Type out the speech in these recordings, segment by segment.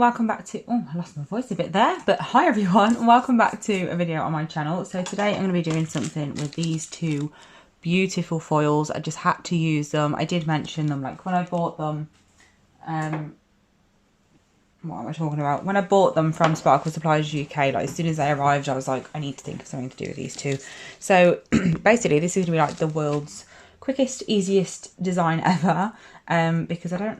welcome back to, oh, I lost my voice a bit there, but hi everyone, welcome back to a video on my channel. So today I'm going to be doing something with these two beautiful foils. I just had to use them. I did mention them, like when I bought them, what am I talking about? When I bought them from Sparkle Supplies UK, like as soon as they arrived, I was like, I need to think of something to do with these two. So basically this is going to be like the world's quickest, easiest design ever, because I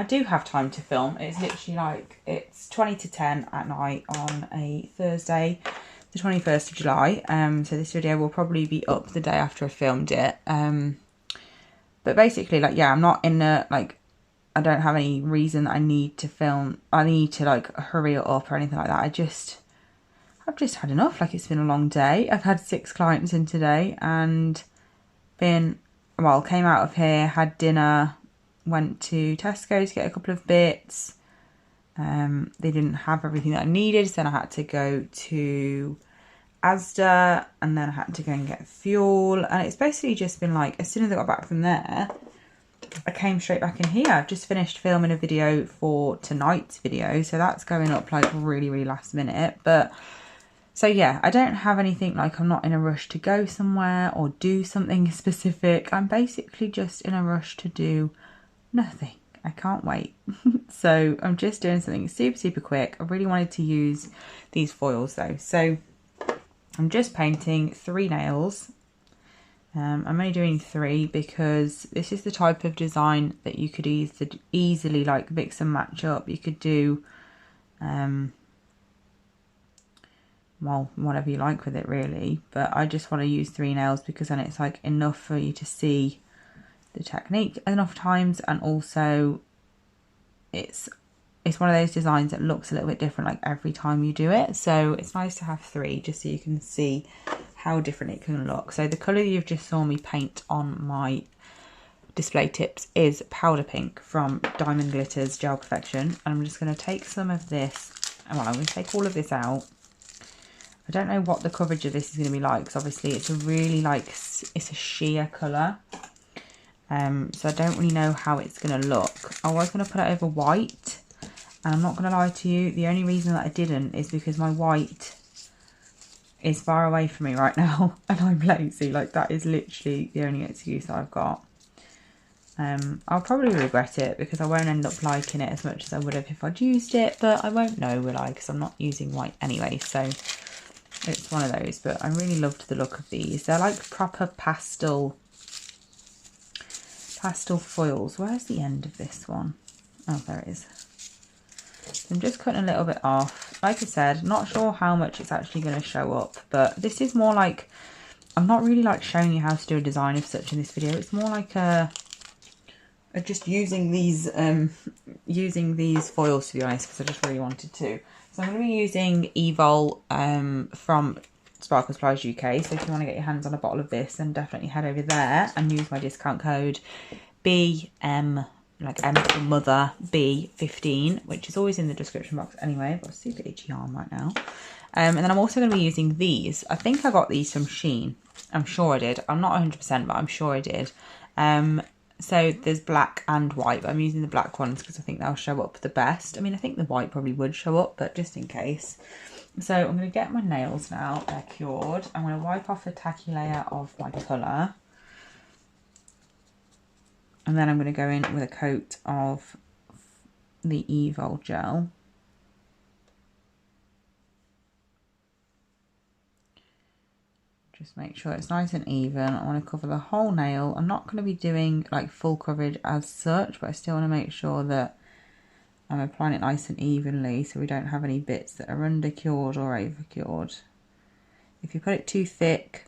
do have time to film. It's literally like, it's 20 to 10 at night on a Thursday, the 21st of July. So this video will probably be up the day after I filmed it. But basically, like, yeah, I'm not in a, like, I don't have any reason that I need to film. I need to like hurry it up or anything like that. I've just had enough. Like, it's been a long day. I've had 6 clients in today and came out of here, had dinner, went to Tesco to get a couple of bits. They didn't have everything that I needed, so then I had to go to Asda, and then I had to go and get fuel. And it's basically just been like, as soon as I got back from there, I came straight back in here. I've just finished filming a video for tonight's video, so that's going up like really, really last minute. But so yeah, I don't have anything, like I'm not in a rush to go somewhere or do something specific. I'm basically just in a rush to do nothing. I can't wait. So I'm just doing something super, super quick. I really wanted to use these foils though. So I'm just painting 3 nails. I'm only doing 3 because this is the type of design that you could easily like mix and match up. You could do well, whatever you like with it really, but I just want to use 3 nails because then it's like enough for you to see the technique enough times, and also it's one of those designs that looks a little bit different like every time you do it, so it's nice to have 3 just so you can see how different it can look. So the colour you've just saw me paint on my display tips is powder pink from Diamond Glitters Gel Perfection, and I'm just going to take some of this, well, I'm going to take all of this out. I don't know what the coverage of this is going to be like, because obviously it's a really like, it's a sheer colour. So I don't really know how it's going to look. I was going to put it over white, and I'm not going to lie to you, the only reason that I didn't is because my white is far away from me right now and I'm lazy. Like, that is literally the only excuse that I've got. I'll probably regret it because I won't end up liking it as much as I would have if I'd used it, but I won't know, will I? Because I'm not using white anyway, so it's one of those. But I really loved the look of these. They're like proper pastel foils. Where's the end of this one? Oh, there it is. So I'm just cutting a little bit off. Like I said, not sure how much it's actually going to show up, but this is more like, I'm not really like showing you how to do a design of such in this video. It's more like just using these foils, to be honest, because I just really wanted to. So I'm going to be using Evol from Sparkle Supplies UK. So if you want to get your hands on a bottle of this, then definitely head over there and use my discount code BM, like M for mother, B15, which is always in the description box anyway. I've got a super itchy arm right now. And then I'm also going to be using these. I think I got these from Shein. I'm sure I did. I'm not 100%, but I'm sure I did. So there's black and white, but I'm using the black ones because I think they'll show up the best. I mean, I think the white probably would show up, but just in case. So I'm going to get my nails now. They're cured. I'm going to wipe off a tacky layer of my colour. And then I'm going to go in with a coat of the Evol gel. Just make sure it's nice and even. I want to cover the whole nail. I'm not going to be doing like full coverage as such, but I still want to make sure that I'm applying it nice and evenly so we don't have any bits that are under cured or over cured. If you put it too thick,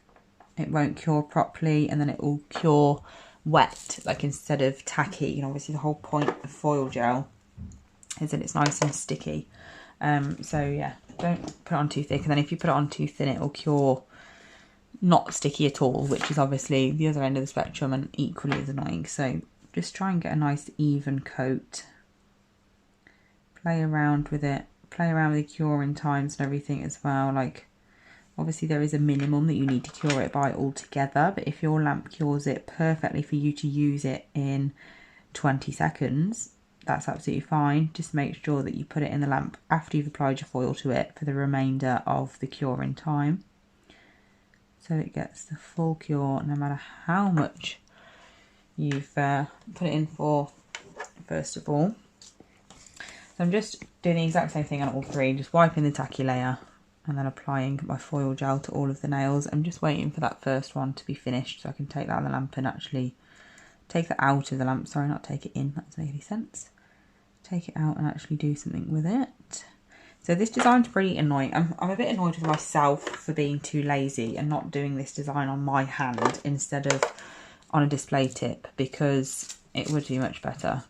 it won't cure properly, and then it will cure wet, like instead of tacky. You know, obviously the whole point of foil gel is that it's nice and sticky. So yeah, don't put it on too thick, and then if you put it on too thin, it will cure not sticky at all, which is obviously the other end of the spectrum and equally as annoying. So just try and get a nice even coat. Play around with it. Play around with the curing times and everything as well. Like, obviously there is a minimum that you need to cure it by altogether, but if your lamp cures it perfectly for you to use it in 20 seconds, that's absolutely fine. Just make sure that you put it in the lamp after you've applied your foil to it for the remainder of the curing time, so it gets the full cure no matter how much you've put it in for first of all. So I'm just doing the exact same thing on all three, just wiping the tacky layer and then applying my foil gel to all of the nails. I'm just waiting for that first one to be finished so I can take that out of the lamp and actually take that out of the lamp, sorry, not take it in, that doesn't make any sense. Take it out and actually do something with it. So this design's pretty annoying. I'm a bit annoyed with myself for being too lazy and not doing this design on my hand instead of on a display tip, because it would do much better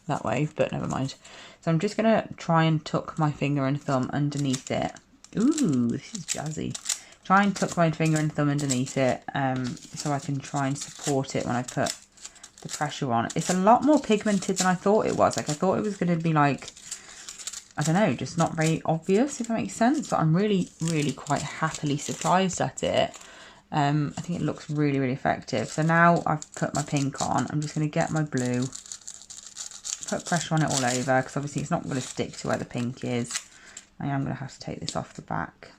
that way, but never mind. So I'm just going to try and tuck my finger and thumb underneath it. Ooh, this is jazzy. Try and tuck my finger and thumb underneath it so I can try and support it when I put the pressure on. It's a lot more pigmented than I thought it was. Like, I thought it was going to be like, I don't know, just not very obvious, if that makes sense. But I'm really, really quite happily surprised at it. I think it looks really, really effective. So now I've put my pink on, I'm just going to get my blue, put pressure on it all over, because obviously it's not going to stick to where the pink is. I am going to have to take this off the back.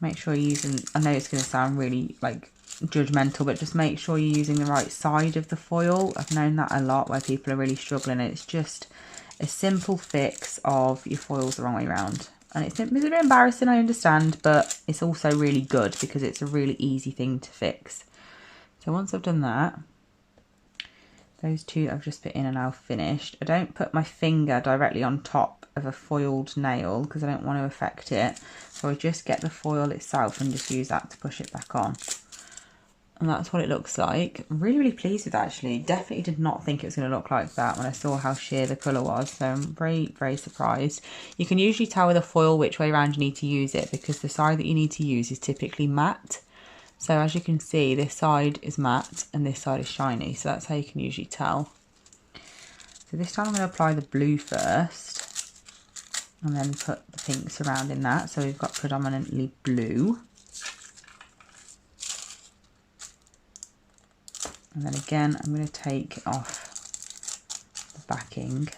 Make sure you're using, I know it's going to sound really like judgmental, but just make sure you're using the right side of the foil. I've known that a lot where people are really struggling. It's just a simple fix of your foil's the wrong way around. And it's a bit embarrassing, I understand, but it's also really good because it's a really easy thing to fix. So once I've done that, those two I've just put in are now finished. I don't put my finger directly on top of a foiled nail because I don't want to affect it. So I just get the foil itself and just use that to push it back on. And that's what it looks like. I'm really, really pleased with that, actually. Definitely did not think it was going to look like that when I saw how sheer the colour was. So I'm very, very surprised. You can usually tell with a foil which way around you need to use it because the side that you need to use is typically matte. So as you can see, this side is matte and this side is shiny. So that's how you can usually tell. So this time I'm going to apply the blue first and then put the pink surrounding that. So we've got predominantly blue. And then again, I'm going to take off the backing.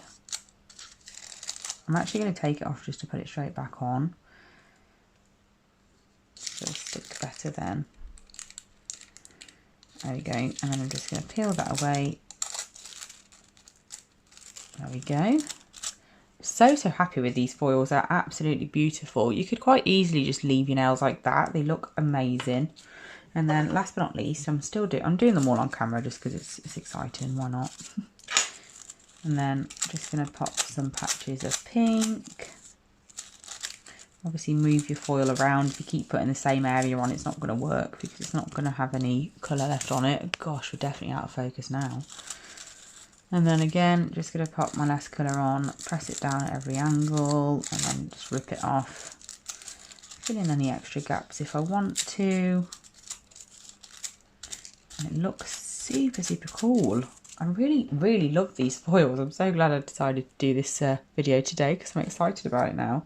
I'm actually going to take it off just to put it straight back on. So it'll stick better then. There we go. And then I'm just going to peel that away. There we go. So happy with these foils. They're absolutely beautiful. You could quite easily just leave your nails like that. They look amazing. And then last but not least, I'm doing them all on camera just because it's exciting, why not? And then I'm just going to pop some patches of pink. Obviously move your foil around. If you keep putting the same area on, it's not going to work because it's not going to have any colour left on it. Gosh, we're definitely out of focus now. And then again, just going to pop my last colour on, press it down at every angle and then just rip it off. Fill in any extra gaps if I want to. And it looks super, super cool. I really, really love these foils. I'm so glad I decided to do this video today because I'm excited about it now.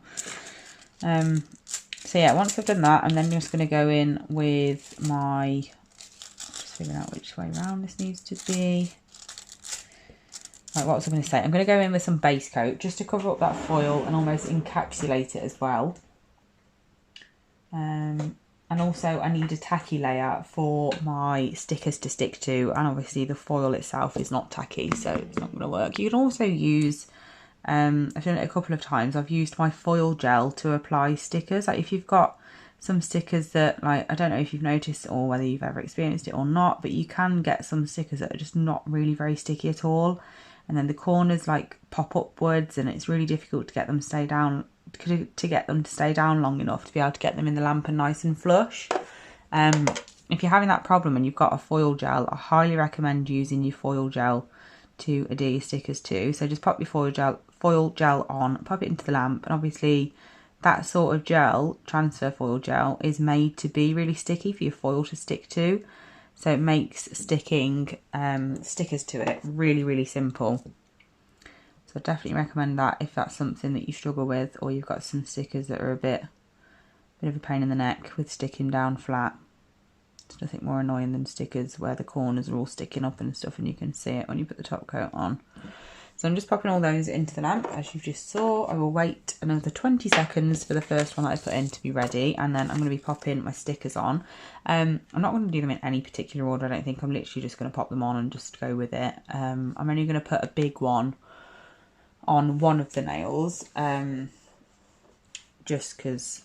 So yeah, once I've done that, I'm then just going to go in with my, just figuring out which way around this needs to be. Right, what was I going to say? I'm going to go in with some base coat just to cover up that foil and almost encapsulate it as well. And also I need a tacky layer for my stickers to stick to, and obviously the foil itself is not tacky, so it's not going to work. You can also use, I've done it a couple of times, I've used my foil gel to apply stickers. Like if you've got some stickers that, like, I don't know if you've noticed or whether you've ever experienced it or not, but you can get some stickers that are just not really very sticky at all. And then the corners like pop upwards and it's really difficult to get them to stay down long enough to be able to get them in the lamp and nice and flush. If you're having that problem and you've got a foil gel, I highly recommend using your foil gel to adhere your stickers to. So just pop your foil gel on, pop it into the lamp, and obviously that sort of gel, transfer foil gel, is made to be really sticky for your foil to stick to. So it makes sticking stickers to it really, really simple. So I definitely recommend that if that's something that you struggle with, or you've got some stickers that are a bit of a pain in the neck with sticking down flat. There's nothing more annoying than stickers where the corners are all sticking up and stuff and you can see it when you put the top coat on. So I'm just popping all those into the lamp, as you just saw. I will wait another 20 seconds for the first one that I put in to be ready, and then I'm going to be popping my stickers on. I'm not going to do them in any particular order, I don't think. I'm literally just going to pop them on and just go with it. I'm only going to put a big one on one of the nails, just because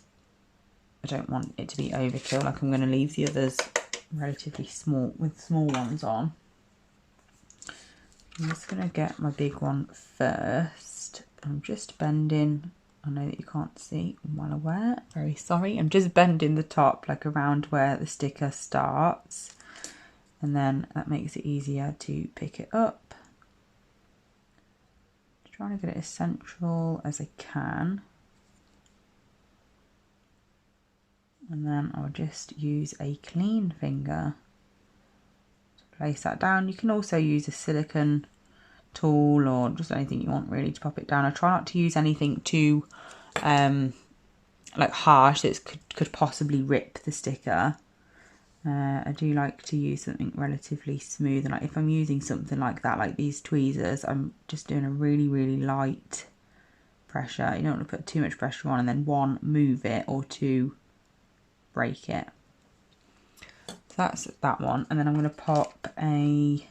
I don't want it to be overkill. Like, I'm going to leave the others relatively small, with small ones on. I'm just going to get my big one first. I'm just bending, I know that you can't see, I'm well aware, very sorry. I'm just bending the top like around where the sticker starts, and then that makes it easier to pick it up. Just trying to get it as central as I can. And then I'll just use a clean finger to place that down. You can also use a silicone tool or just anything you want really to pop it down. I try not to use anything too like harsh that could possibly rip the sticker. I do like to use something relatively smooth, and like if I'm using something like that, like these tweezers, I'm just doing a really light pressure. You don't want to put too much pressure on and then one, move it, or two, break it. So that's that one, and then I'm going to pop a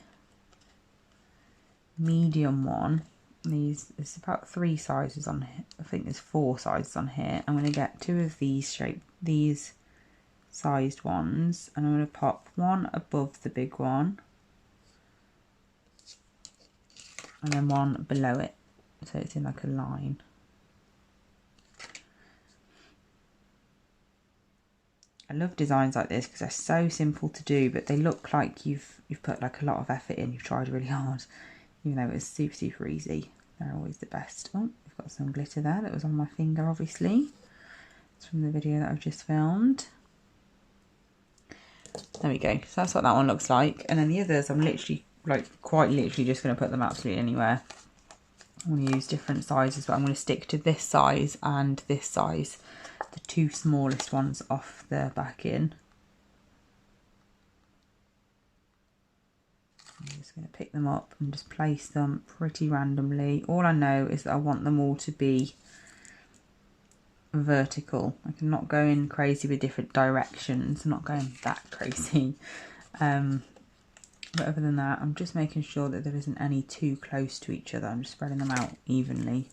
medium one. There's about 3 sizes on here. I think there's 4 sizes on here. I'm going to get 2 of these sized ones, and I'm going to pop one above the big one and then one below it, so it's in like a line. I love designs like this because they're so simple to do, but they look like you've put like a lot of effort in, you've tried really hard, even though it's super easy. They're always the best. Oh, we've got some glitter there that was on my finger, obviously. It's from the video that I've just filmed. There we go. So that's what that one looks like. And then the others, I'm literally, like quite literally just going to put them absolutely anywhere. I'm going to use different sizes, but I'm going to stick to this size and this size, the 2 smallest ones off the back in. I'm just going to pick them up and just place them pretty randomly. All I know is that I want them all to be vertical. I can not go in crazy with different directions. I'm not going that crazy. But other than that, I'm just making sure that there isn't any too close to each other. I'm just spreading them out evenly.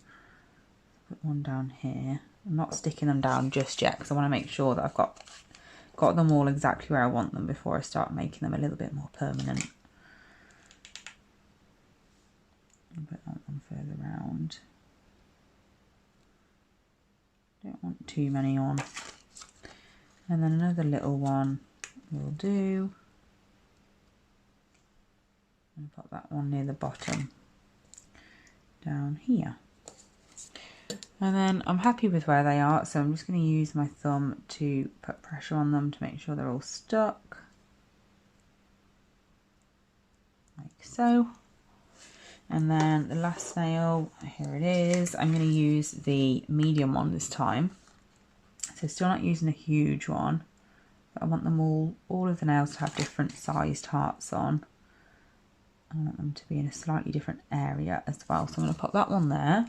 Put one down here. I'm not sticking them down just yet because I want to make sure that I've got them all exactly where I want them before I start making them a little bit more permanent. I'll put that one further round. Don't want too many on. And then another little one will do. And pop that one near the bottom down here. And then I'm happy with where they are, so I'm just going to use my thumb to put pressure on them to make sure they're all stuck. Like so. And then the last nail, here it is. I'm going to use the medium one this time. So still not using a huge one, but I want them all of the nails to have different sized hearts on. I want them to be in a slightly different area as well. So I'm going to pop that one there.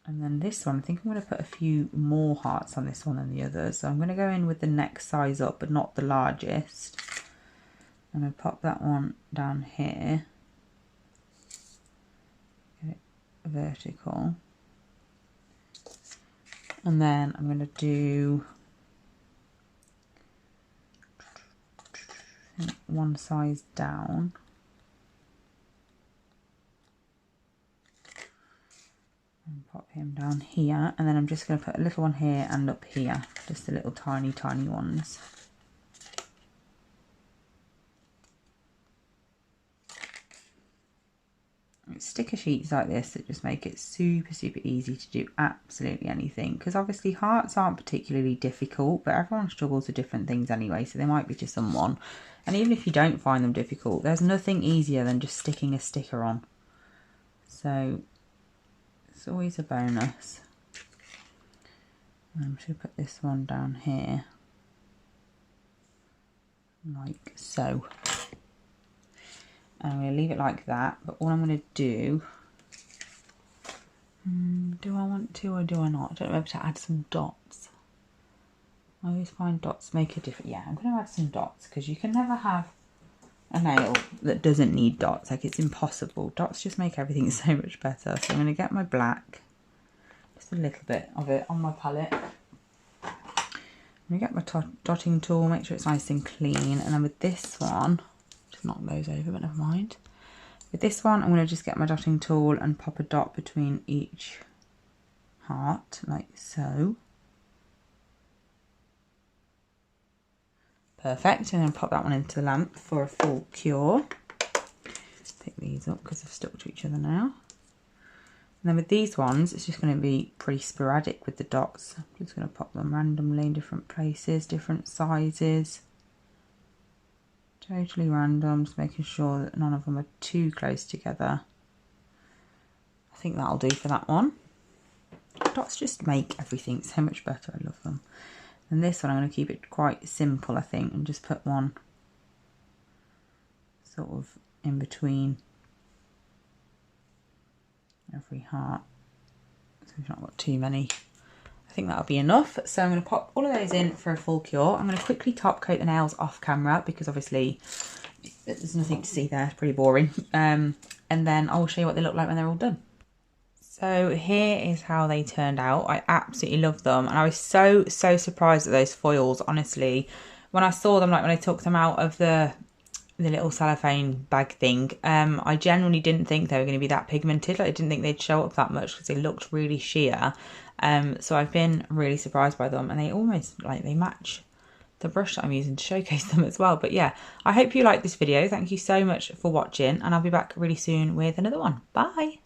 And then this one, I think I'm going to put a few more hearts on this one than the others. So I'm going to go in with the next size up, but not the largest. I'm going to pop that one down here. Get it vertical. And then I'm going to do one size down. And pop him down here. And then I'm just going to put a little one here and up here. Just the little tiny ones. Sticker sheets like this that just make it super easy to do absolutely anything, because obviously hearts aren't particularly difficult, but everyone struggles with different things anyway, so they might be to someone. And even if you don't find them difficult, there's nothing easier than just sticking a sticker on, so it's always a bonus. I'm just going to put this one down here, like so. And I'm going to leave it like that, but what I'm going to do, do I want to or do I not? I don't know whether to add some dots. I always find dots make a difference. Yeah, I'm going to add some dots because you can never have a nail that doesn't need dots. Like, it's impossible. Dots just make everything so much better. So I'm going to get my black, just a little bit of it on my palette. I'm going to get my dotting tool, make sure it's nice and clean. And then with this one, just knock those over, but never mind. With this one, I'm going to just get my dotting tool and pop a dot between each heart, like so. Perfect, and then pop that one into the lamp for a full cure. Pick these up because they've stuck to each other now. And then with these ones, it's just going to be pretty sporadic with the dots. I'm just going to pop them randomly in different places, different sizes. Totally random, just making sure that none of them are too close together. I think that'll do for that one. Dots just make everything so much better, I love them. And this one I'm going to keep it quite simple, I think, and just put one sort of in between every heart, so we've not got too many. I think that'll be enough. So I'm going to pop all of those in for a full cure. I'm going to quickly top coat the nails off camera because obviously there's nothing to see there, it's pretty boring. And then I'll show you what they look like when they're all done. So here is how they turned out. I absolutely love them, and I was so surprised at those foils, honestly. When I saw them, like when I took them out of the little cellophane bag thing, I genuinely didn't think they were going to be that pigmented. Like, I didn't think they'd show up that much because they looked really sheer. So I've been really surprised by them, and they almost, like, they match the brush that I'm using to showcase them as well. But yeah, I hope you liked this video. Thank you so much for watching, and I'll be back really soon with another one. Bye!